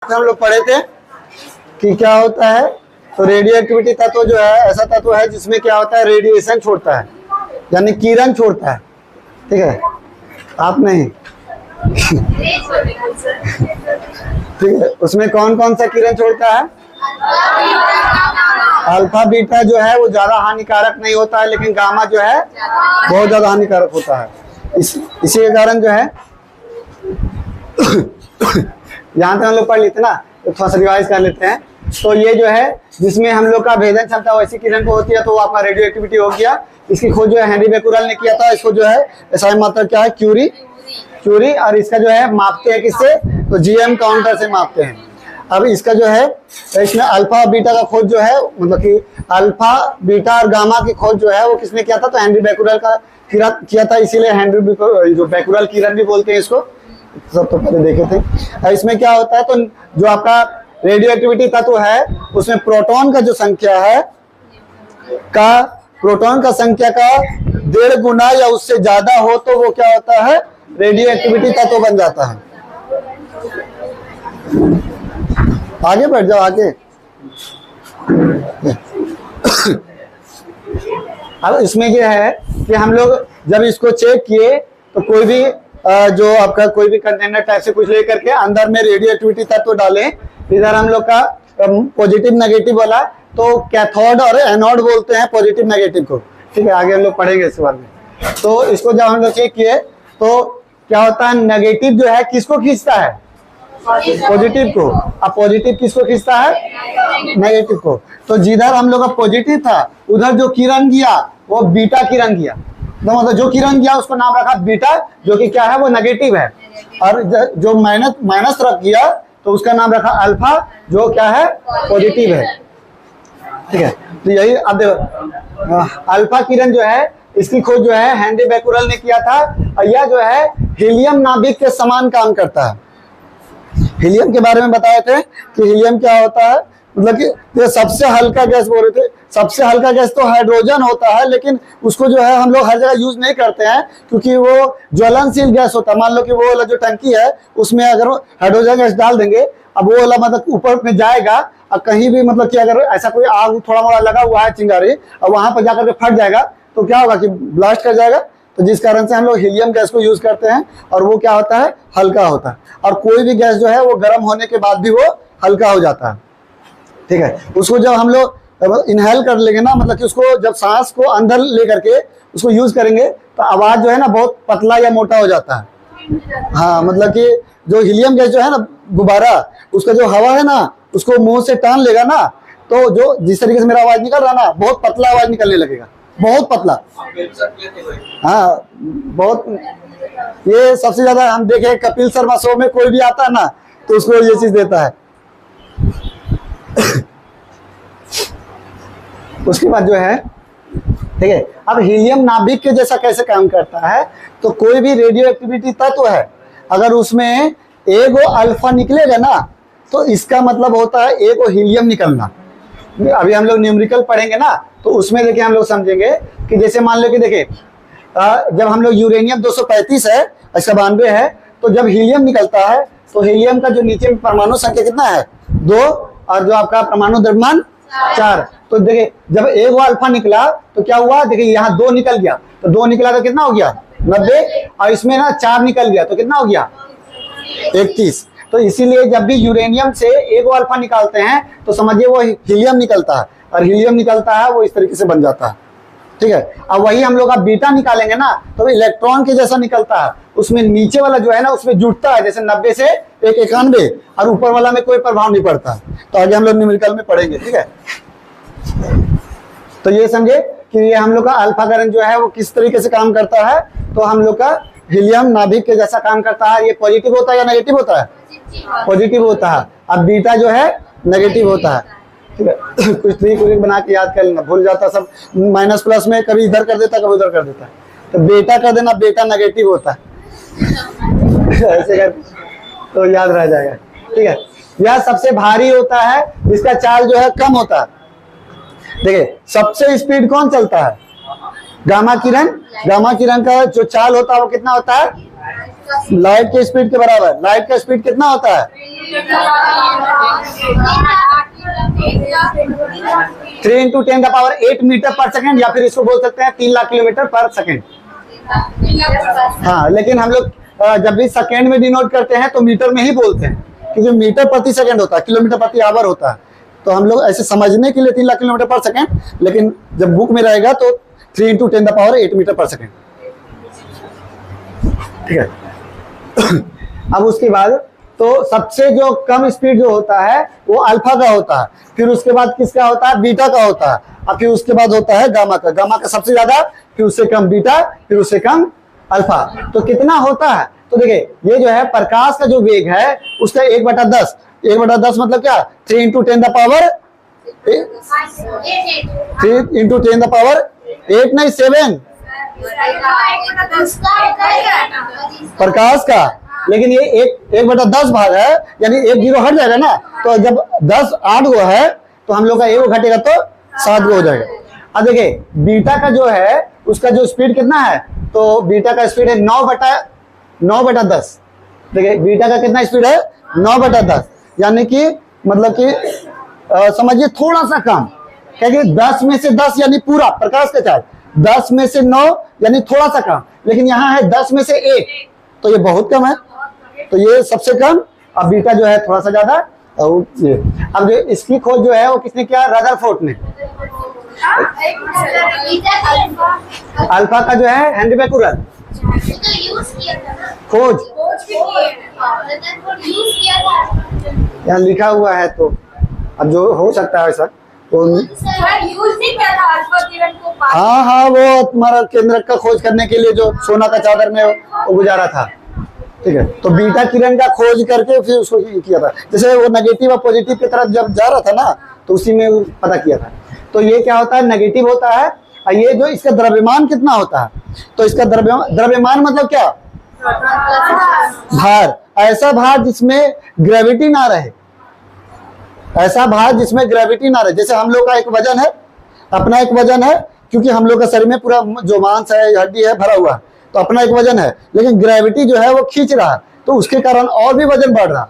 हम लोग पढ़े थे कि क्या होता है। तो रेडियो एक्टिविटी तत्व जो है ऐसा तत्व है जिसमें क्या होता है, रेडिएशन छोड़ता है, यानी किरण छोड़ता है। ठीक है, आप नहीं ठीक है। उसमें कौन कौन सा किरण छोड़ता है? अल्फा बीटा जो है वो ज्यादा हानिकारक नहीं होता है, लेकिन गामा जो है बहुत ज्यादा हानिकारक होता है। इसी के कारण जो है यहाँ तक हम लोग पढ़ लेते ना, तो थोड़ा सा रिवाइज कर लेते हैं। तो ये जो है जिसमें हम लोग का भेदन क्षमता वैसी किरण को होती है, तो वो आपका रेडियो एक्टिविटी हो गया। इसकी खोज जो है हेनरी बेकुरल ने किया था। इसको जो है एसआई मात्रा क्या है, क्यूरी, और इसका जो है मापते हैं किससे, तो जीएम काउंटर से मापते हैं। अब इसका जो है इसमें अल्फा बीटा का खोज जो है, मतलब कि अल्फा बीटा और गामा की खोज जो है वो किसने किया था, तो हेनरी बेकुरल का किया था। इसीलिए हेनरी जो बेकुरल किरण भी बोलते हैं इसको, सब तो पहले देखे थे। इसमें क्या होता है, तो जो आपका रेडियो एक्टिविटी तत्व है उसमें प्रोटॉन का जो संख्या है प्रोटॉन का संख्या का 1.5 गुना या उससे ज्यादा हो तो वो क्या होता है, रेडियो एक्टिविटी तत्व बन जाता है। आगे बढ़ जाओ आगे। अब इसमें ये है कि हम लोग जब इसको चेक किए तो कोई भी जो आपका कोई भी कंटेनर टाइप से कुछ लेकर के अंदर में रेडियो एक्टिविटी तत्व डालें। इधर हम लोग का पॉजिटिव नेगेटिव वाला, तो कैथोड और एनोड बोलते हैं पॉजिटिव नेगेटिव को। ठीक है, आगे हम लोग पढ़ेंगे इस बारे में। तो इसको जब हम लोग चेक किए तो क्या होता है, नेगेटिव जो है किसको खींचता है, पॉजिटिव को। अब पॉजिटिव किसको खींचता है, नेगेटिव को। तो जिधर हम लोग का पॉजिटिव था उधर जो किरण गया वो बीटा किरण गया। तो मतलब जो किरण गया उसको नाम रखा बीटा, जो कि क्या है, वो नेगेटिव है। और जो माइनस तरफ गया तो उसका नाम रखा अल्फा, जो क्या है, पॉजिटिव है। ठीक है, तो यही अब देखो अल्फा किरण जो है इसकी खोज जो है हेनरी बेकुरल ने किया था। और यह जो है हीलियम नाभिक के समान काम करता है। हीलियम के बारे में बताए थे कि हीलियम क्या होता है, मतलब कि सबसे हल्का गैस बोल रहे थे। सबसे हल्का गैस तो हाइड्रोजन होता है, लेकिन उसको जो है हम लोग हर जगह यूज नहीं करते हैं क्योंकि वो ज्वलनशील गैस होता है। मान लो कि वो वाला जो टंकी है उसमें अगर हाइड्रोजन गैस डाल देंगे, अब वो वाला मतलब ऊपर में जाएगा और कहीं भी मतलब कि अगर ऐसा कोई आग थोड़ा मोड़ा लगा हुआ है चिंगारी और वहां पर जाकर के फट जाएगा तो क्या होगा कि ब्लास्ट कर जाएगा। तो जिस कारण से हम लोग हीलियम गैस को यूज करते हैं और वो क्या होता है, हल्का होता है। और कोई भी गैस जो है वो गर्म होने के बाद भी वो हल्का हो जाता है। ठीक है, उसको जब हम लोग इनहेल कर लेंगे ना, मतलब कि उसको जब सांस को अंदर ले करके उसको यूज करेंगे तो आवाज जो है ना बहुत पतला या मोटा हो जाता है। हाँ, मतलब कि जो हीलियम गैस जो है ना, गुब्बारा, उसका जो हवा है ना उसको मुंह से टान लेगा ना, तो जो जिस तरीके से मेरा आवाज निकल रहा ना, बहुत पतला आवाज निकलने लगेगा, बहुत पतला। हाँ, बहुत। ये सबसे ज्यादा हम देखे कपिल शर्मा शो में कोई भी आता है ना तो उसको ये चीज देता है। उसके बाद जो है, ठीक है, अब हीलियम नाभिक के जैसा कैसे काम करता है, तो कोई भी रेडियो एक्टिविटी तत्व है अगर उसमें एगो अल्फा निकलेगा ना तो इसका मतलब होता है एगो हीलियम निकलना। अभी हम लोग न्यूमेरिकल पढ़ेंगे ना तो उसमें देखिए हम लोग समझेंगे कि जैसे मान लो कि देखिए जब हम लोग यूरेनियम 235 है, 92 है, तो जब हीलियम निकलता है तो हीलियम का जो नीचे में परमाणु संख्या कितना है, 2, और जो आपका परमाणु द्रव्यमान 4। तो देखिए जब एक अल्फा निकला तो क्या हुआ, देखिए यहाँ 2 निकल गया, तो 2 निकला तो कितना हो गया, 90, और इसमें ना 4 निकल गया तो कितना हो गया, 31। तो इसीलिए जब भी यूरेनियम से एक अल्फा निकालते हैं तो समझिए वो हीलियम निकलता है, और हीलियम निकलता है वो इस तरीके से बन जाता है। ठीक है, अब वही हम लोग बीटा निकालेंगे ना तो इलेक्ट्रॉन के जैसा निकलता है। उसमें नीचे वाला जो है ना उसमें जुटता है, जैसे 90 से 91, और ऊपर वाला में कोई प्रभाव नहीं पड़ता। तो आगे हम लोग न्यूमेरिकल में पढ़ेंगे। ठीक है, तो ये समझे कि ये हम लोग का अल्फा करण जो है वो किस तरीके से काम करता है। तो हम लोग का हीलियम नाभिक के जैसा काम करता है। ये पॉजिटिव होता है या नेगेटिव होता है, पॉजिटिव होता है। अब बीटा जो है नेगेटिव होता है। ठीक है, कुछ ट्रिक बना के याद कर लेना, भूल जाता सब माइनस प्लस में, कभी इधर कर देता कभी उधर कर देता। तो बेटा कर देना, बेटा नेगेटिव होता है ऐसे कर तो याद रह जाएगा। ठीक है, यह सबसे भारी होता है, इसका चार्ज जो है कम होता है। देखिए सबसे स्पीड कौन चलता है, गामा किरण। गामा किरण का जो चाल होता है वो कितना होता है, लाइट के स्पीड के बराबर। लाइट का स्पीड कितना होता है? 3 × 10⁸ मीटर पर सेकंड, या फिर इसको बोल सकते हैं 3 लाख किलोमीटर पर सेकंड। हाँ, लेकिन हम लोग जब भी सेकंड में डिनोट करते हैं तो मीटर में ही बोलते हैं, क्योंकि मीटर प्रति सेकंड होता है, किलोमीटर प्रति आवर होता है। तो हम लोग ऐसे समझने के लिए 3 लाख किलोमीटर पर सेकंड, लेकिन जब बुक में रहेगा तो 3 × 10⁸ मीटर पर सेकंड। ठीक है। अब उसके बाद तो सबसे जो कम स्पीड जो होता है वो अल्फा का होता है, फिर उसके बाद किसका होता है? बीटा का होता है, और फिर उसके बाद होता है गामा का। गामा का सबसे ज्यादा, फिर उससे कम बीटा, फिर उससे कम अल्फा। तो कितना होता है? तो देखिए, ये जो है प्रकाश का जो वेग है उसका 1/10। 1/10 मतलब क्या? 3 × 10⁸ 3 × 10⁸ नहीं 7 प्रकाश का। लेकिन ये 1/10 भाग है, यानी 1 0 हट जाएगा ना, तो जब 10 8 गो है तो हम लोग का 1 घटेगा तो 7 गो हो जाएगा। अब देखिए, बीटा का जो है उसका जो स्पीड कितना है? तो बीटा का स्पीड है 9/10। देखिए, बीटा का कितना स्पीड है? 9/10, यानी कि मतलब कि समझिए थोड़ा सा कम, क्योंकि 10 में से 10 यानी पूरा प्रकाश का चार्ज, 10 में से 9 यानी थोड़ा सा कम, लेकिन यहाँ है 10 में से 1, तो ये बहुत कम है, तो ये सबसे कम। अब बीटा जो है थोड़ा सा ज्यादा। और ये अब जो इसकी खोज जो है वो किसने किया? रदरफोर्ड ने। अल्फा का जो है हेनरी बैकुलर खोज यहाँ लिखा हुआ है, तो अब जो हो सकता है ऐसा तो हाँ, वो तुम्हारा केंद्रक का खोज करने के लिए जो सोना का चादर में वो गुजारा था। ठीक है, तो बीटा किरण का खोज करके फिर उसको किया था। जैसे वो नेगेटिव और पॉजिटिव की तरफ जब जा रहा था ना, तो उसी में वो पता किया था। तो ये क्या होता है? नेगेटिव होता है। और ये जो इसका द्रव्यमान कितना होता है? तो इसका द्रव्यमान मतलब क्या? भार। ऐसा भार जिसमें ग्रेविटी ना रहे, ऐसा भार जिसमें ग्रेविटी ना रहे। जैसे हम लोग का एक वजन है, अपना एक वजन है, क्योंकि हम लोग का शरीर में पूरा जो मांस है, हड्डी है, भरा हुआ है, तो अपना एक वजन है, लेकिन ग्रेविटी जो है वो खींच रहा है, तो उसके कारण और भी वजन बढ़ रहा है।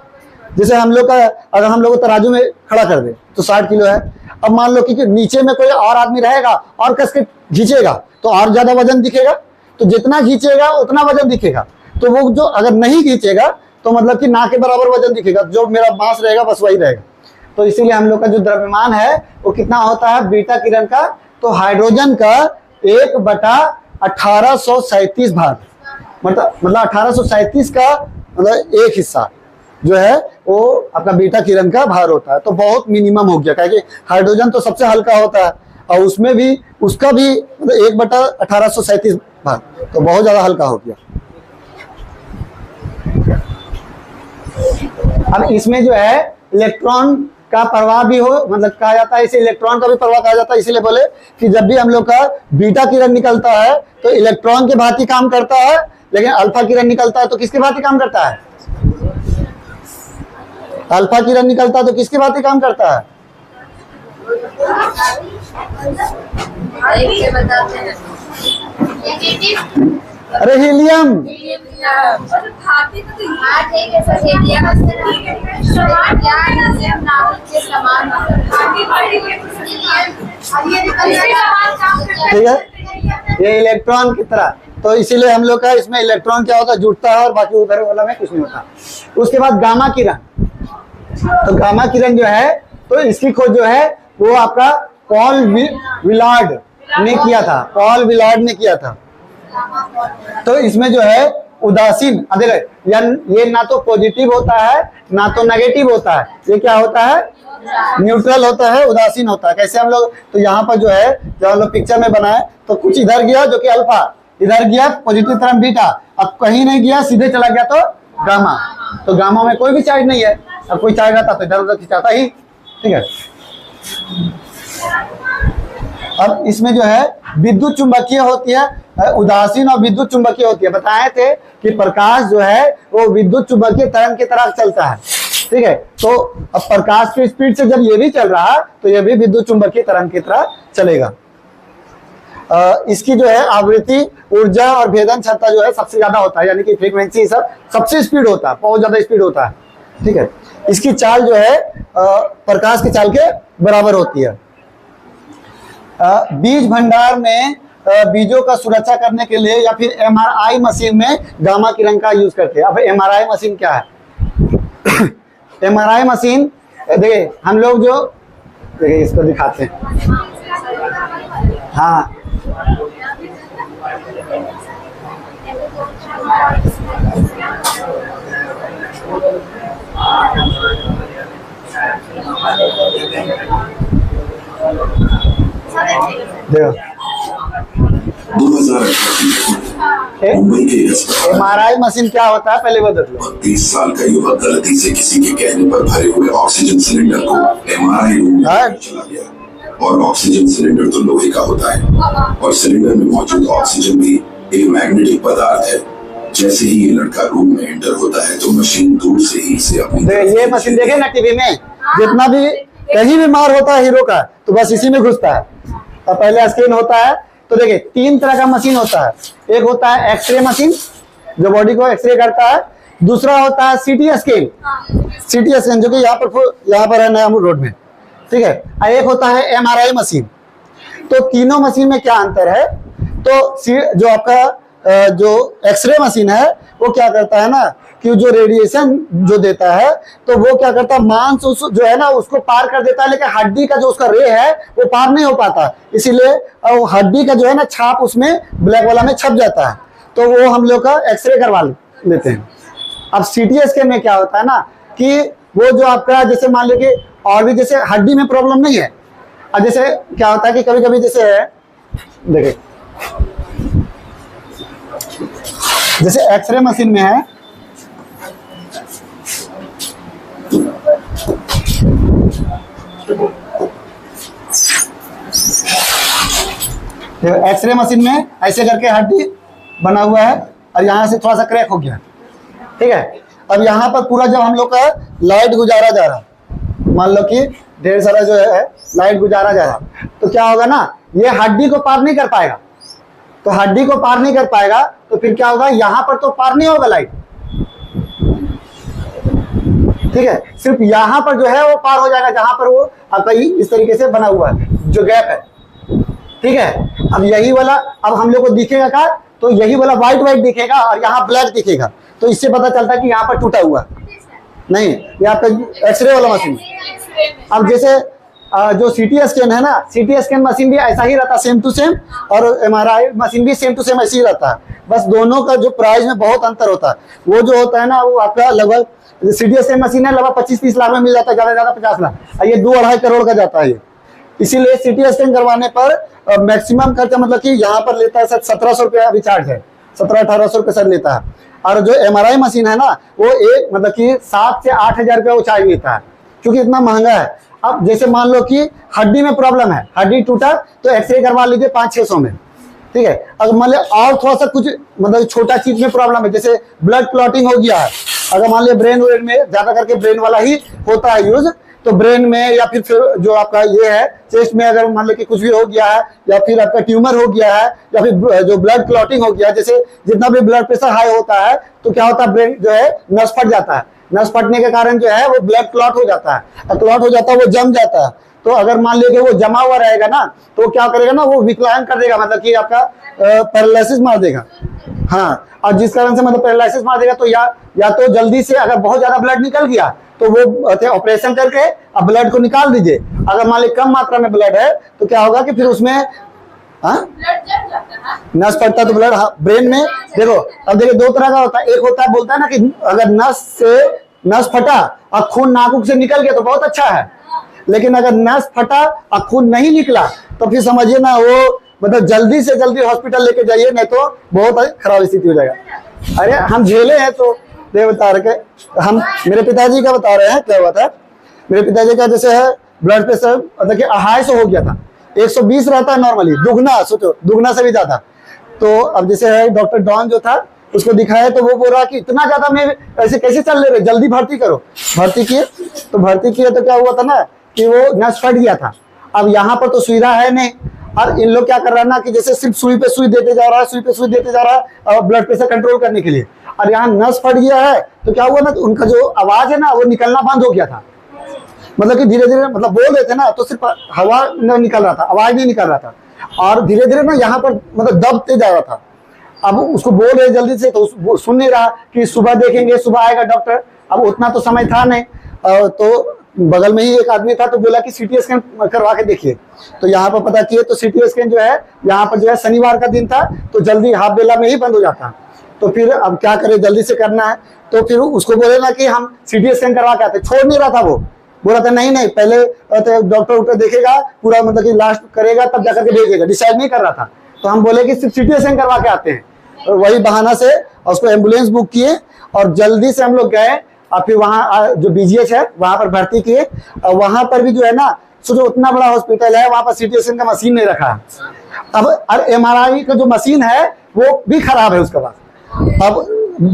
जैसे हम लोग का, अगर हम लोग को तराजू में खड़ा कर दे तो 60 किलो है। अब मान लो कि नीचे में कोई और आदमी रहेगा और कस के खींचेगा तो और ज्यादा वजन दिखेगा, तो जितना खींचेगा उतना वजन दिखेगा। तो वो जो अगर नहीं खींचेगा तो मतलब कि ना के बराबर वजन दिखेगा, जो मेरा मास रहेगा बस वही रहेगा। तो इसीलिए हम लोग का जो द्रव्यमान है वो कितना होता है बीटा किरण का? तो हाइड्रोजन का 1/1837 भाग, मतलब 1837 का मतलब एक हिस्सा जो है वो आपका बीटा किरण का भार होता है। तो बहुत मिनिमम हो गया, क्योंकि हाइड्रोजन तो सबसे हल्का होता है और उसमें भी उसका भी मतलब 1/1837 भाग, तो बहुत ज्यादा हल्का हो गया। अब इसमें जो है इलेक्ट्रॉन का प्रवाह भी हो, मतलब कहा जाता है इसे इलेक्ट्रॉन का भी प्रवाह कहा जाता है। इसीलिए बोले कि जब भी हम लोग का बीटा किरण निकलता है तो इलेक्ट्रॉन के भांति काम करता है, लेकिन अल्फा किरण निकलता है तो किसके भांति काम करता है? अल्फा किरण निकलता है तो किसके भांति काम करता है? अरे हीलियम। ठीक है, ये इलेक्ट्रॉन की तरह, तो इसीलिए हम लोग का इसमें इलेक्ट्रॉन क्या होता है? जुटता है, और बाकी उधर वाला में कुछ नहीं होता। उसके बाद गामा किरण, तो गामा किरण जो है तो इसकी खोज जो है वो आपका पॉल विलार्ड ने किया था। पॉल विलार्ड ने किया था। तो इसमें जो है उदासीन, ये ना तो पॉजिटिव होता है ना तो नेगेटिव होता है, ये क्या होता है? न्यूट्रल होता है, उदासीन होता है। कैसे हम लोग, तो यहाँ पर जो है जब हम लोग पिक्चर में बनाए तो कुछ इधर गया जो कि अल्फा, इधर गया पॉजिटिव तरफ बीटा, अब कहीं नहीं गया सीधे चला गया तो गामा। तो गामा में कोई भी चार्ज नहीं है, अब कोई चार्ज आता तो इधर उधर खिंचाता ही। ठीक है, अब इसमें जो है विद्युत चुंबकीय होती है, उदासीन और विद्युत चुंबकीय होती है। बताए थे कि प्रकाश जो है वो विद्युत चुंबकीय तरंग की तरह चलता है। ठीक है, तो अब प्रकाश की स्पीड से जब ये भी चल रहा है तो ये भी विद्युत चुंबकीय तरंग की तरह चलेगा। इसकी जो है आवृत्ति, ऊर्जा और भेदन क्षमता जो है सबसे ज्यादा होता है, यानी कि फ्रीक्वेंसी सब सबसे स्पीड होता है, बहुत ज्यादा स्पीड होता है। ठीक है, इसकी चाल जो है प्रकाश की चाल के बराबर होती है। बीज भंडार में बीजों का सुरक्षा करने के लिए या फिर एमआरआई मशीन में गामा किरण का यूज करते हैं। अब एमआरआई मशीन क्या है? एमआरआई मशीन देखिए, हम लोग जो देखिए इसको दिखाते हैं। हाँ, देखो मुंबई के एमआरआई मशीन क्या होता है पहले बता दो। 30 साल का युवक गलती से किसी के कहने पर भरे हुए ऑक्सीजन सिलेंडर को एमआरआई रूम में चला गया। और ऑक्सीजन सिलेंडर तो लोहे का होता है और सिलेंडर में मौजूद ऑक्सीजन भी एक मैग्नेटिक पदार्थ है। जैसे ही ये लड़का रूम में एंटर होता है तो मशीन दूर से ही इसे अपनी ये मशीन देखे ना टीवी में, जितना भी कहीं भी मार होता है हीरो का तो बस इसी में घुसता है। और पहले स्क्रीन होता है तो देखिए 3 तरह का मशीन होता है। एक होता है एक्सरे मशीन जो बॉडी को एक्सरे करता है, दूसरा होता है सीटी स्कैन, सीटी स्कैन जो कि यहाँ पर है नया रोड में। ठीक है, और एक होता है एमआरआई मशीन। तो तीनों मशीन में क्या अंतर है? तो जो आपका जो एक्सरे मशीन है वो क्या करता है ना कि जो रेडिएशन जो देता है तो वो क्या करता है, मांस जो है ना उसको पार कर देता है, लेकिन हड्डी का जो उसका रे है वो पार नहीं हो पाता, इसीलिए हड्डी का जो है ना छाप उसमें ब्लैक वाला में छप जाता है। तो वो हम लोग का एक्सरे करवा लेते हैं। अब सीटी स्कैन में क्या होता है ना कि वो जो आपका जैसे मान लो कि और भी जैसे हड्डी में प्रॉब्लम नहीं है। अब जैसे क्या होता है कि कभी कभी जैसे है देखिए, जैसे एक्सरे मशीन में है एक्सरे मशीन में ऐसे करके हड्डी बना हुआ है और यहाँ से थोड़ा सा क्रैक हो गया। ठीक है, अब यहाँ पर पूरा जब हम लोग का लाइट गुजारा जा रहा, मान लो कि ढेर सारा जो है लाइट गुजारा जा रहा, तो क्या होगा ना ये हड्डी को पार नहीं कर पाएगा। तो हड्डी को पार नहीं कर पाएगा तो फिर क्या होगा, यहाँ पर तो पार नहीं होगा लाइट। ठीक है, सिर्फ यहाँ पर जो है वो पार हो जाएगा जहां पर वो आपका इस तरीके से बना हुआ है जो गैप है। ठीक है, अब यही वाला अब हम लोग को दिखेगा क्या, तो यही वाला व्हाइट व्हाइट दिखेगा और यहाँ ब्लैक दिखेगा, तो इससे पता चलता है कि यहाँ पर टूटा हुआ नहीं, ये आपका एक्सरे वाला मशीन। अब जैसे जो सीटी स्कैन है ना, सीटी स्कैन मशीन भी ऐसा ही रहता है सेम टू सेम, और एमआरआई मशीन भी सेम टू सेम ऐसे ही रहता है, बस दोनों का जो प्राइस में बहुत अंतर होता है। वो जो होता है ना वो आपका लगभग सीटी स्कैन मशीन है लगभग 25-30 लाख में मिल जाता है, ज्यादा ज्यादा 50 लाख, और ये 2-2.5 करोड़ का जाता है ये। इसीलिए सीटी स्कैन करवाने पर मैक्सिमम खर्चा मतलब कि यहाँ पर लेता है सर 1700 रुपया अभी चार्ज है, 1700-1800 रुपये सर लेता है। और जो एमआरआई मशीन है ना वो एक मतलब कि 7 से 8 हजार रुपया वो चार्ज लेता है, क्योंकि इतना महंगा है। अब जैसे मान लो कि हड्डी में प्रॉब्लम है, हड्डी टूटा तो एक्सरे करवा लीजिए 500-600 में। ठीक है, अगर मान लिया और थोड़ा सा कुछ मतलब छोटा चीज में प्रॉब्लम है, जैसे ब्लड क्लॉटिंग हो गया है, अगर मान लिया ब्रेन वेन में ज्यादा करके ब्रेन वाला ही होता है यूज, तो ब्रेन में या फिर जो आपका ये है चेस्ट में अगर मान लो कि कुछ भी हो गया है, या फिर आपका ट्यूमर हो गया है, या फिर जो ब्लड क्लॉटिंग हो गया है, जैसे जितना भी ब्लड प्रेशर हाई होता है तो क्या होता है ब्रेन जो है नस फट जाता है, नस फटने के कारण जो है वो ब्लड क्लॉट हो जाता है, और क्लॉट हो जाता है वो जम जाता है। तो अगर मान लीजिए वो जमा हुआ रहेगा ना तो क्या करेगा ना वो विकलांग कर देगा, मतलब कि आपका पैरालिसिस मार देगा। हाँ, और जिस कारण से मतलब पैरालिसिस मार देगा तो या तो जल्दी से अगर बहुत ज्यादा ब्लड निकल गया तो वो ऑपरेशन करके अब ब्लड को निकाल दीजिए। अगर मान लीजिए कम मात्रा में ब्लड है तो क्या होगा कि फिर उसमें नस फटता तो ब्लड ब्रेन में देखो। अब देखिए 2 तरह का होता है, एक होता है बोलता है ना कि अगर नस फटा और खून नाक से निकल गया तो बहुत अच्छा है, लेकिन अगर नस फटा और खून नहीं निकला तो फिर समझिए ना वो मतलब जल्दी से जल्दी हॉस्पिटल लेके जाइए, नहीं तो बहुत खराब स्थिति हो जाएगा। अरे हम झेले हैं तो दे बता रहे हम मेरे पिताजी का बता रहे हैं क्या हुआ था। मेरे पिताजी का जैसे है ब्लड प्रेशर मतलब कि 250 हो गया था, 120 रहता है नॉर्मली, दुगना सोचो, दुगना से भी ज्यादा। तो अब जैसे है डॉक्टर डॉन जो था उसको दिखाया तो वो बोल रहा कि इतना ज्यादा में ऐसे कैसे चल रहे, जल्दी भर्ती करो। भर्ती किए तो क्या हुआ था ना कि वो नस फट गया था। अब यहाँ पर तो सुविधा है नहीं, और इन लोग क्या कर रहा है ना कि जैसे सिर्फ सुई पे सुई देते जा रहा है, सुई पे सुई देते जा रहा है ब्लड प्रेशर कंट्रोल करने के लिए, और यहाँ नस फट गया है तो क्या हुआ ना, तो उनका जो आवाज है ना वो निकलना बंद हो गया था। मतलब कि धीरे धीरे मतलब बोल रहे थे ना तो सिर्फ हवा नहीं निकल रहा था, आवाज नहीं निकल रहा था, और धीरे धीरे ना यहाँ पर मतलब दबते जा रहा था। अब उसको बोल रहे जल्दी से तो सुन नहीं रहा कि सुबह देखेंगे, सुबह आएगा डॉक्टर। अब उतना तो समय था नहीं, तो बगल में ही एक आदमी था तो बोला कि सीटी स्कैन करवा के देखिए। तो यहाँ पर पता किए तो सीटी स्कैन जो है यहाँ पर जो है शनिवार का दिन था, तो जल्दी हाफ बेला में ही बंद हो जाता। तो फिर अब क्या करें, जल्दी से करना है, तो फिर उसको बोले ना कि हम सीटी स्कैन करवा के आते। छोड़ नहीं रहा था वो, बोला था नहीं नहीं पहले तो डॉक्टर उठकर देखेगा पूरा, मतलब कि लास्ट करेगा तब जाकर के भेजेगा, डिसाइड नहीं कर रहा था। तो हम बोले कि सिर्फ सीटी स्कैन करवा के आते हैं, और वही बहाना से उसको एम्बुलेंस बुक किए और जल्दी से हम लोग गए। और फिर वहाँ जो बीजीएच है वहाँ पर भर्ती किए, और वहाँ पर भी जो है ना सोचो उतना बड़ा हॉस्पिटल है, वहाँ पर सीटी स्कैन का मशीन नहीं रखा है। अब एमआरआई का जो मशीन है वो भी खराब है उसके पास। अब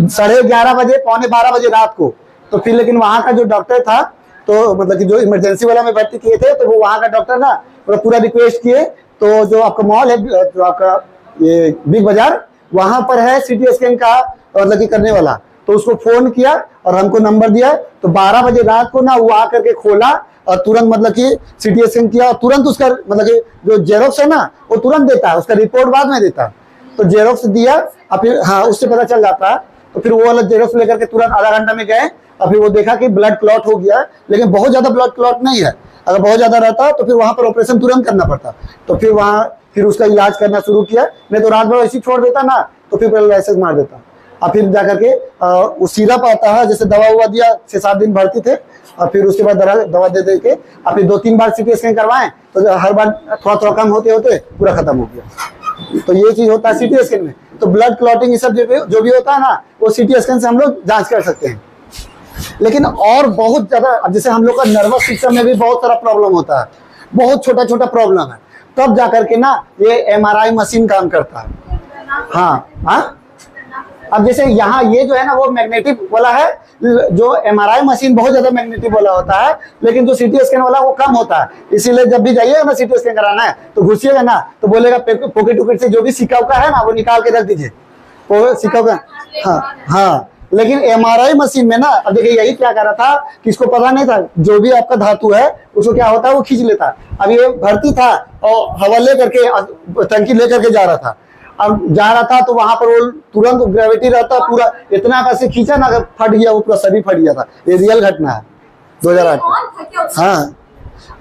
11:30 बजे, 11:45 बजे रात को, तो फिर लेकिन वहाँ का जो डॉक्टर था, तो मतलब कि जो इमरजेंसी वाला में भर्ती किए थे, तो वो वहाँ का डॉक्टर ना पूरा रिक्वेस्ट किए। तो जो आपका मॉल है, जो आपका ये बिग बाजार, वहाँ पर है सीटी स्कैन का मतलब कि करने वाला, तो उसको फोन किया और हमको नंबर दिया। तो 12 बजे रात को ना वो आकर के खोला और तुरंत मतलब कि सीटी स्कैन किया, और तुरंत उसका मतलब कि जो जेरोक्स है ना वो तुरंत देता है, उसका रिपोर्ट बाद में देता है। तो जेरोक्स दिया और फिर हाँ उससे पता चल जाता है। तो फिर वो वाला जेरोक्स लेकर के तुरंत आधा घंटा में गए, और फिर वो देखा कि ब्लड क्लॉट हो गया, लेकिन बहुत ज्यादा ब्लड क्लॉट नहीं है। अगर बहुत ज्यादा रहता तो फिर वहां पर ऑपरेशन तुरंत करना पड़ता। तो फिर वहां फिर उसका इलाज करना शुरू किया, नहीं तो रात भर ऐसी छोड़ देता ना तो फिर पैरालिसिस मार देता। और फिर जाकर के वो सिरप आता है, जैसे दवा हुआ दिया, 6-7 दिन भर्ती थे, और फिर उसके बाद दवा दे के और फिर 2-3 बार सीटी स्कैन करवाएं, तो हर बार थोड़ा थोड़ा कम होते होते पूरा खत्म हो गया। तो ये चीज होता है सीटी स्कैन में। तो ब्लड क्लॉटिंग ये सब जो भी होता है ना वो सीटी स्कैन से हम लोग जांच कर सकते हैं। लेकिन और बहुत ज्यादा, अब जैसे हम लोग का नर्वस सिस्टम में भी बहुत सारा प्रॉब्लम होता है, बहुत छोटा छोटा प्रॉब्लम है, तब जाकर के ना ये एमआरआई मशीन काम करता है। हाँ, अब जैसे यहाँ ये जो है ना वो मैग्नेटिक वाला है, जो एमआरआई मशीन बहुत ज्यादा मैग्नेटिक वाला होता है, लेकिन जो सीटी स्कैन वाला वो कम होता है। इसीलिए जब भी जाइएगा ना सीटी स्कैन कराना है तो घुसिएगा ना तो बोलेगा पॉकेट उकेट से जो भी सिक्का उका है ना वो निकाल के रख दीजिए, वो सिक्का उका। हाँ, लेकिन एमआरआई मशीन में ना, अब देखिए यही क्या कर रहा था कि इसको पता नहीं था जो भी आपका धातु है उसको क्या होता है वो खींच लेता। अब ये भर्ती था और हवा लेकर के टंकी लेकर के जा रहा था, अब जा रहा था तो वहां पर वो तुरंत ग्रेविटी रहता, पूरा इतना कैसे खींचा ना फट गया, वो पूरा शरीर फट गया था। ये रियल घटना है 2008। हाँ,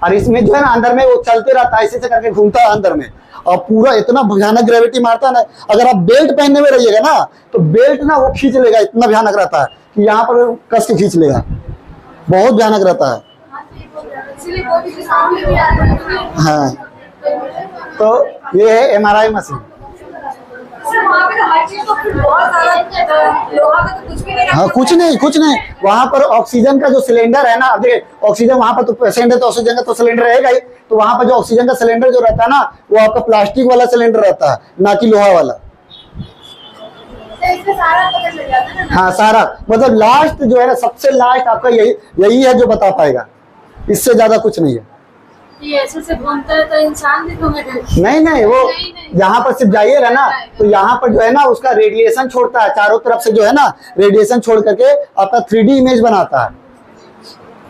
और इसमें जो है ना अंदर में वो चलते रहता है, ऐसे से करके घूमता है अंदर में, और पूरा इतना भयानक ग्रेविटी मारता है ना। अगर आप बेल्ट पहनने में रहिएगा ना तो बेल्ट ना वो खींच लेगा, इतना भयानक रहता है कि यहाँ पर कस के खींच लेगा, बहुत भयानक रहता है। हाँ, तो ये है एमआरआई मशीन। हाँ, कुछ नहीं वहां पर ऑक्सीजन का जो सिलेंडर है ना, अब देखिए ऑक्सीजन वहां पर तो पेशेंट है तो ऑक्सीजन का तो सिलेंडर रहेगा ही, तो वहां पर जो ऑक्सीजन का सिलेंडर जो रहता है ना वो आपका प्लास्टिक वाला सिलेंडर रहता है, ना कि लोहा वाला। हाँ, सारा मतलब लास्ट जो है ना, सबसे लास्ट आपका यही है जो बता पाएगा, इससे ज्यादा कुछ नहीं है। ये ऐसे से घूमता है तो इंसान भी घूमेगा? नहीं, वो यहाँ पर सिर्फ जाइएगा ना तो यहाँ पर जो है ना उसका रेडिएशन छोड़ता है, चारों तरफ से जो है ना रेडिएशन छोड़ करके आपका 3D इमेज बनाता है,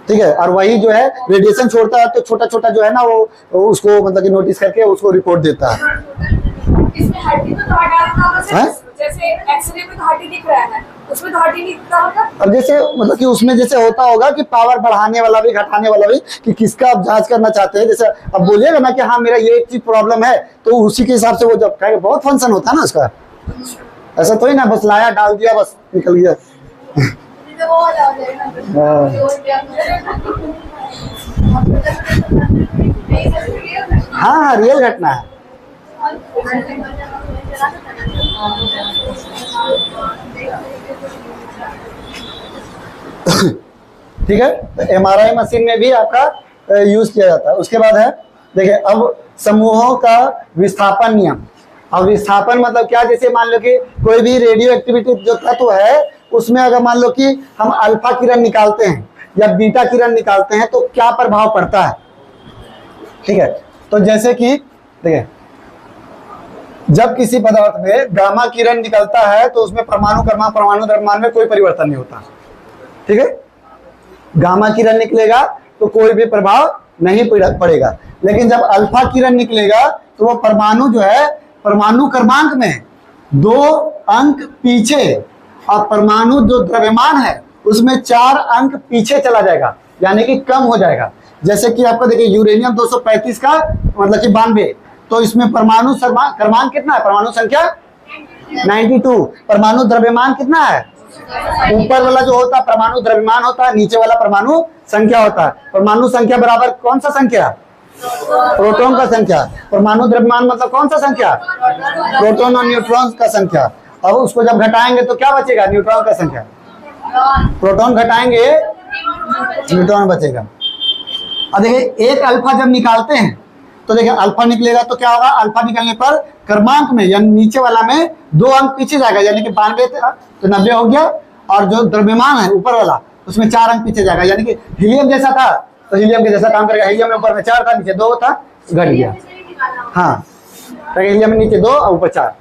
ठीक है। और वही जो है रेडिएशन छोड़ता है तो छोटा छोटा जो है ना वो उसको मतलब कि नोटिस करके उसको रिपोर्ट देता है। इसमें हड्डी तो हटा, जैसे एक्सरे में तो हड्डी दिख रहा है, उसमें तो हड्डी नहीं दिखता होगा। अब जैसे मतलब कि उसमें जैसे होता होगा कि पावर बढ़ाने वाला भी घटाने वाला भी, कि किसका आप जांच करना चाहते हैं। जैसे अब बोलिएगा ना कि हाँ मेरा ये चीज प्रॉब्लम है, तो उसी के हिसाब से वो जब कहेगा, बहुत फंक्शन होता है ना उसका। ऐसा तो ही ना बस लाया डाल दिया बस निकल गया। हाँ, रियल घटना है। ठीक है, तो एमआरआई मशीन में भी आपका यूज किया जाता है। उसके बाद है देखिए अब समूहों का विस्थापन नियम। अब विस्थापन मतलब क्या, जैसे मान लो कि कोई भी रेडियो एक्टिविटी जो तत्व है उसमें अगर मान लो कि हम अल्फा किरण निकालते हैं या बीटा किरण निकालते हैं तो क्या प्रभाव पड़ता है, ठीक है। तो जैसे कि देखिए जब किसी पदार्थ में गामा किरण निकलता है तो उसमें परमाणु क्रमांक परमाणु द्रव्यमान में कोई परिवर्तन नहीं होता, ठीक है। गामा किरण निकलेगा तो कोई भी प्रभाव नहीं पड़ेगा, लेकिन जब अल्फा किरण निकलेगा तो वो परमाणु जो है परमाणु क्रमांक में 2 अंक पीछे और परमाणु जो द्रव्यमान है उसमें 4 अंक पीछे चला जाएगा, यानी कि कम हो जाएगा। जैसे कि आपको देखिए यूरेनियम 235 का मतलब कि 92, तो इसमें परमाणु क्रमांक कितना है, परमाणु संख्या 92, परमाणु द्रव्यमान कितना है, ऊपर वाला जो होता है परमाणु द्रव्यमान होता है, नीचे वाला परमाणु संख्या होता है। परमाणु संख्या बराबर कौन सा संख्या, प्रोटॉन का संख्या। परमाणु द्रव्यमान मतलब कौन सा संख्या, प्रोटॉन और न्यूट्रॉन का संख्या। अब उसको जब घटाएंगे तो क्या बचेगा, न्यूट्रॉन का संख्या। प्रोटॉन घटाएंगे न्यूट्रॉन बचेगा। अब देखिए एक अल्फा जब निकालते हैं तो देखिए अल्फा निकलेगा तो क्या होगा, अल्फा निकलने पर क्रमांक में यानी नीचे वाला में 2 अंक पीछे जाएगा, यानी कि 92 तो 90 हो गया, और जो द्रव्यमान है ऊपर वाला उसमें 4 अंक पीछे जाएगा, यानी कि हीलियम जैसा था तो हीलियम के जैसा काम करेगा। हीलियम में ऊपर में 4 था, नीचे 2 था, घट गया। हाँ, तो हीलियम में नीचे 2 और ऊपर 4,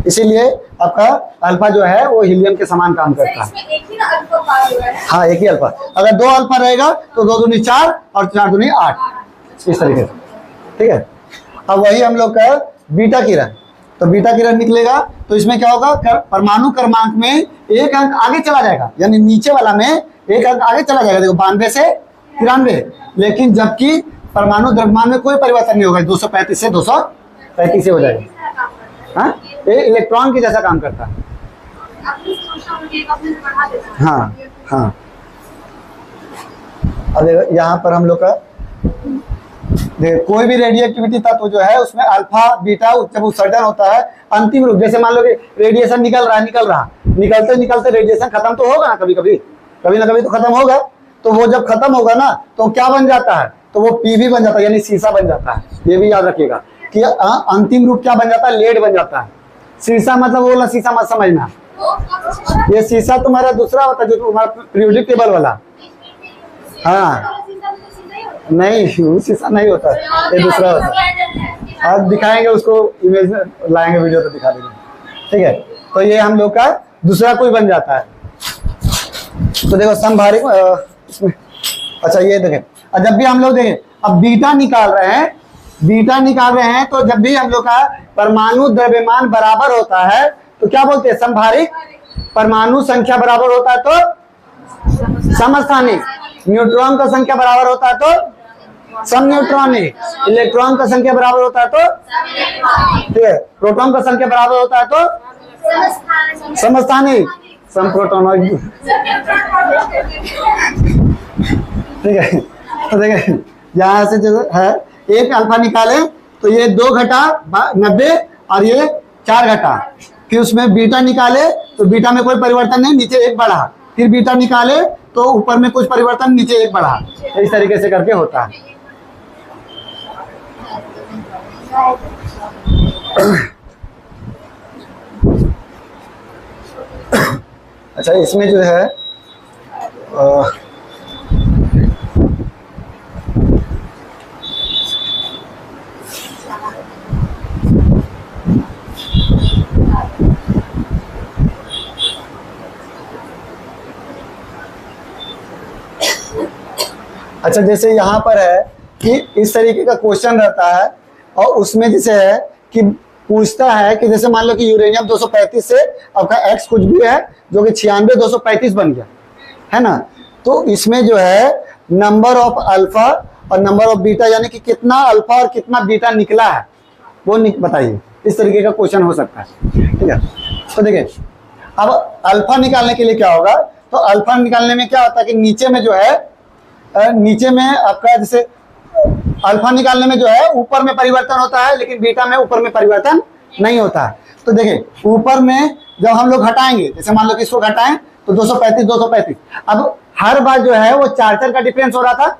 इसीलिए आपका अल्फा जो है वो हीलियम के समान काम करता है। हाँ, एक ही अल्फा। अगर 2 अल्फा रहेगा तो 2 दूनी 4 और 4 दूनी 8, इस तरीके से, ठीक है। अब वही हम लोग का बीटा किरण, तो बीटा किरण निकलेगा तो इसमें क्या होगा, परमाणु क्रमांक में 1 अंक आगे चला जाएगा, यानी नीचे वाला में 1 अंक आगे चला जाएगा, देखो 92 से 93, लेकिन जबकि परमाणु द्रव्यमान में कोई परिवर्तन नहीं होगा, 235 से 235 हो जाएगा। हाँ, ये इलेक्ट्रॉन के जैसा काम करता है। हाँ हाँ, अब यहाँ पर हम लोग का कोई भी रेडियो एक्टिविटी तत्व जो है उसमें अल्फा बीटा जब उत्सर्जन होता है अंतिम रूप, जैसे मान लो कि रेडिएशन निकल रहा निकलते निकलते रेडिएशन खत्म तो होगा ना, कभी ना कभी तो खत्म होगा। तो वो जब खत्म होगा ना तो क्या बन जाता है, तो वो पीवी बन जाता है, यानी शीशा बन जाता है। ये भी याद रखिएगा कि अंतिम रूप क्या बन जाता है, लेड बन जाता है। शीशा मतलब वो वाला शीशा मत समझना, ये शीशा तुम्हारा दूसरा होता है जो तुम्हारा पीरियोडिक टेबल वाला। हाँ नहीं, वो शीशा नहीं होता, ये दूसरा होता है। आज दिखाएंगे उसको, इमेज लाएंगे वीडियो तो दिखा देंगे, ठीक है। तो ये हम लोग का दूसरा कोई बन जाता है। तो देखो समभारिक इसमें, अच्छा ये देखें, जब भी हम लोग देखें अब बीटा निकाल रहे हैं तो जब भी हम लोग का परमाणु द्रव्यमान बराबर होता है तो क्या बोलते हैं, समभारिक। परमाणु संख्या बराबर होता है तो समस्थानिक, न्यूट्रॉन का संख्या बराबर होता है तो समन्यूट्रॉनिक, इलेक्ट्रॉन का संख्या बराबर होता है तो, ठीक है, प्रोटॉन का संख्या बराबर होता है तो समस्थानिक, समप्रोटॉनिक, ठीक है। तो देखिए यहाँ से जो है एक अल्फा निकाले तो ये 2 घटा 90 और ये 4 घटा, फिर उसमें बीटा निकाले तो बीटा में कोई परिवर्तन नहीं, नीचे 1 बढ़ा, फिर बीटा निकाले तो ऊपर में कुछ परिवर्तन, नीचे 1 बढ़ा, इस तरीके से करके होता है। अच्छा, इसमें जो है अच्छा, जैसे यहाँ पर है कि इस तरीके का क्वेश्चन रहता है और उसमें जैसे है कि पूछता है कि जैसे मान लो कि यूरेनियम 235 से आपका एक्स कुछ भी है जो कि 96 235 बन गया है ना, तो इसमें जो है नंबर ऑफ अल्फा और नंबर ऑफ बीटा, यानी कि कितना अल्फा और कितना बीटा निकला है वो बताइए। इस तरीके का क्वेश्चन हो सकता है, ठीक है। तो देखिए अब अल्फा निकालने के लिए क्या होगा, तो अल्फा निकालने में क्या होता है कि नीचे में जो है, नीचे में आपका जैसे अल्फा निकालने में जो है ऊपर में परिवर्तन होता है, लेकिन बीटा में ऊपर में परिवर्तन नहीं होता है। तो देखिए ऊपर में जब हम लोग घटाएंगे, जैसे मान लो कि इसको घटाएं तो 235, अब हर बार जो है वो 4 का डिफरेंस हो रहा था,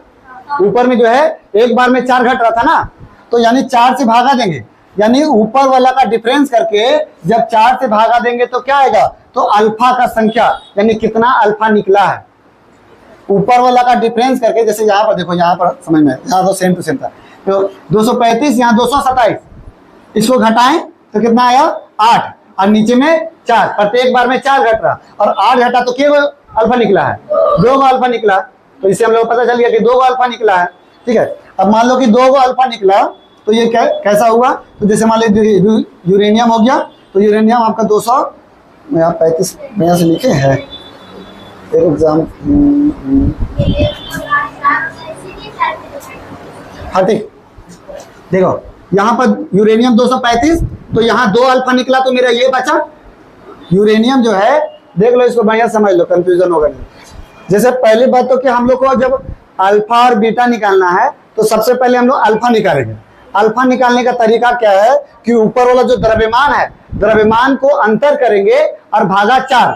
ऊपर में जो है एक बार में 4 घट रहा था ना, तो यानी 4 से भागा देंगे, यानी ऊपर वाला का डिफरेंस करके जब 4 से भागा देंगे तो क्या आएगा, तो अल्फा का संख्या, यानी कितना अल्फा निकला है। ऊपर वाला का डिफरेंस करके, जैसे यहाँ पर देखो, यहाँ पर समझ में, यहाँ तो सेम टू सेम था, तो 235 यहाँ 227, इसको घटाएं तो कितना आया 8, और नीचे में 4, प्रत्येक बार में 4 घट रहा, और 8 घटा तो केवल अल्फा निकला है, 2 गो अल्फा निकला, तो इससे हम लोग को पता चल गया कि 2 गो अल्फा निकला है। ठीक है, अब मान लो कि 2 गो अल्फा निकला, तो ये कैसा हुआ, तो जैसे मान लीजिए यूरेनियम हो गया, तो यूरेनियम आपका 200, मैं यहाँ 35 यहाँ से लिखे हैं एक एग्जाम। हाँ ठीक, देखो यहाँ पर यूरेनियम 235, तो यहाँ 2 अल्फा निकला, तो मेरा ये बचा यूरेनियम जो है, देख लो इसको बढ़िया समझ लो, कंफ्यूजन होगा नहीं। जैसे पहली बात तो कि हम लोग को जब अल्फा और बीटा निकालना है, तो सबसे पहले हम लोग अल्फा निकालेंगे। अल्फा निकालने का तरीका क्या है कि ऊपर वाला जो द्रव्यमान है, द्रव्यमान को अंतर करेंगे और भागा 4,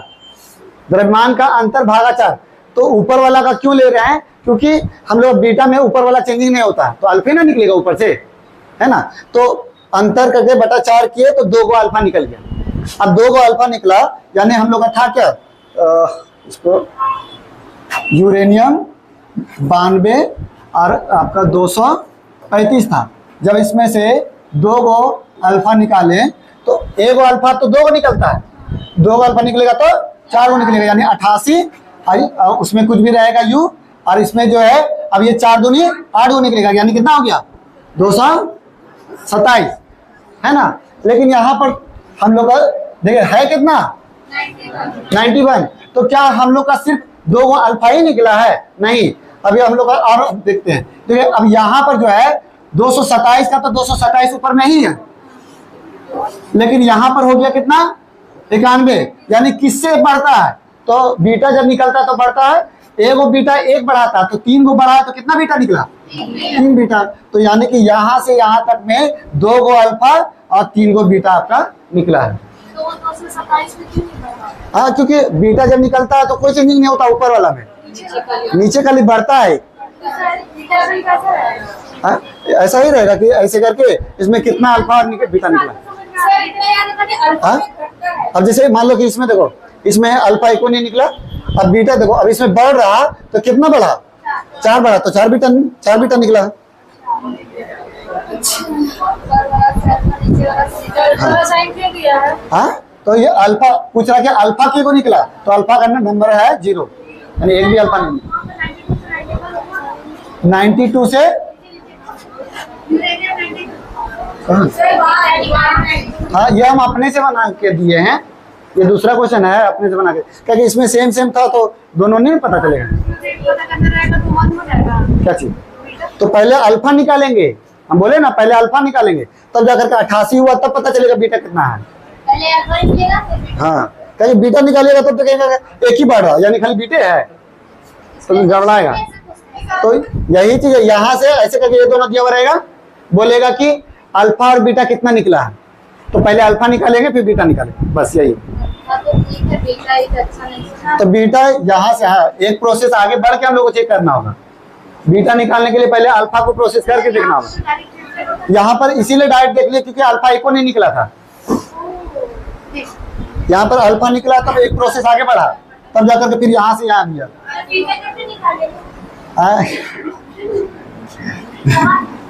द्रव्यमान का अंतर भागा 4। तो ऊपर वाला का क्यों ले रहे हैं, क्योंकि हम लोग बीटा में ऊपर वाला चेंजिंग नहीं होता है, तो अल्फा ना निकलेगा ऊपर से, है ना। तो अंतर करके बटा 4 किए तो 2 गो अल्फा निकल गया। अब 2 गो अल्फा निकला, यानी हम लोग का था क्या, इसको यूरेनियम 92 और आपका 235 था। जब इसमें से 2 गो अल्फा निकाले, तो 1 गो अल्फा तो 2 गो निकलता है, 2 गो अल्फा निकलेगा तो 4 गो निकलेगा, यानी 88, और उसमें कुछ भी रहेगा यू, और इसमें जो है अब ये 4 दूनी 8 गो निकलेगा, यानी कितना हो गया 227, है ना। लेकिन यहाँ पर हम लोग का देखिए है कितना 91, तो क्या हम लोग का सिर्फ 2 गो अल्फा ही निकला है, नहीं। अभी हम लोग और देखते हैं, देखिए अब यहाँ पर जो है 227 का, तो 227 ऊपर में ही है, लेकिन यहाँ पर हो गया कितना 91, यानी किससे बढ़ता है, तो बीटा जब निकलता है तो बढ़ता है, 1 गो बीटा 1 बढ़ाता है, तो 3 गो बढ़ा है, तो कितना बीटा निकला 3 बीटा। तो यानी कि यहाँ से यहाँ तक में 2 गो अल्फा और 3 गो बीटा आपका निकला है। हाँ, क्योंकि बीटा जब निकलता है तो कोई चेंजिंग नहीं होता ऊपर वाला में, नीचे खाली बढ़ता है। हाँ, ऐसा ही रहेगा कि ऐसे करके इसमें कितना अल्फा और बीटा निकला। हाँ, अब जैसे मान लो कि इसमें देखो, इसमें अल्फा एको नहीं निकला, अब बीटा देखो, अब इसमें बढ़ रहा तो कितना बढ़ा 4 बढ़ा, तो 4 बीटा निकला। हाँ, तो ये अल्फा पूछ रहा कि अल्फा क्यों को निकला, तो अल्फा का नंबर है 0, यानी एक भी अल्फा नहीं। 92 से हाँ, ये हम अपने से बना के दिए हैं, ये दूसरा क्वेश्चन है अपने से बना के, क्योंकि इसमें सेम था तो दोनों नहीं पता चलेगा क्या चीज। तो पहले अल्फा निकालेंगे, हम बोले ना पहले अल्फा निकालेंगे, तब जाकर के 88 हुआ, तब पता चलेगा बीटा कितना है। हाँ, कहीं बीटा निकालेगा तब तो कहेगा एक ही बढ़ रहा, यानी खाली बीटे है, तो गड़बड़ाएगा। तो यही चीज है, यहाँ से ऐसे करके ये दोनों दिया हुआ रहेगा, बोलेगा कि अल्फा और बीटा कितना निकला है, तो पहले अल्फा निकालेंगे फिर बीटा निकालेंगे, बस यही। तो बीटा यहाँ से है, एक प्रोसेस आगे बढ़ के हम लोग को चेक करना होगा। बीटा निकालने के लिए पहले अल्फा को प्रोसेस करके देखना होगा। यहाँ पर इसीलिए डायरेक्ट देख लिया क्योंकि अल्फा एको नहीं निकला था, यहाँ पर अल्फा निकला, तब एक प्रोसेस आगे बढ़ा, तब जाकर के फिर यहाँ से यहाँ दिया।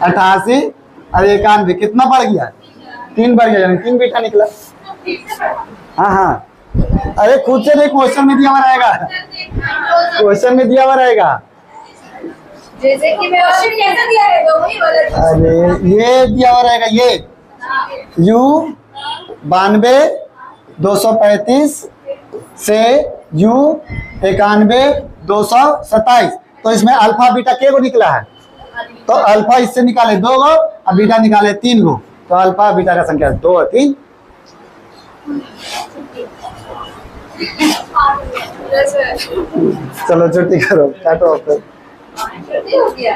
88 और 91 कितना बढ़ गया 3 बढ़ गया, यानी 3 बीटा निकला। हाँ हाँ, अरे खुद से देख, क्वेश्चन में दिया हुआ रहेगा, क्वेश्चन में दिया हुआ रहेगा। जैसे कि मैं कैसे दिया है तो वही बोला। अरे ये दिया हुआ रहेगा, ये U 92 235 से U 91 227, तो इसमें अल्फा बीटा के को निकला है, तो अल्फा इससे निकाले 2 गो और बीटा निकाले 3 गो, तो अल्फा बीटा का संख्या 2 और 3। चलो छुट्टी करो, काटो। हो गया।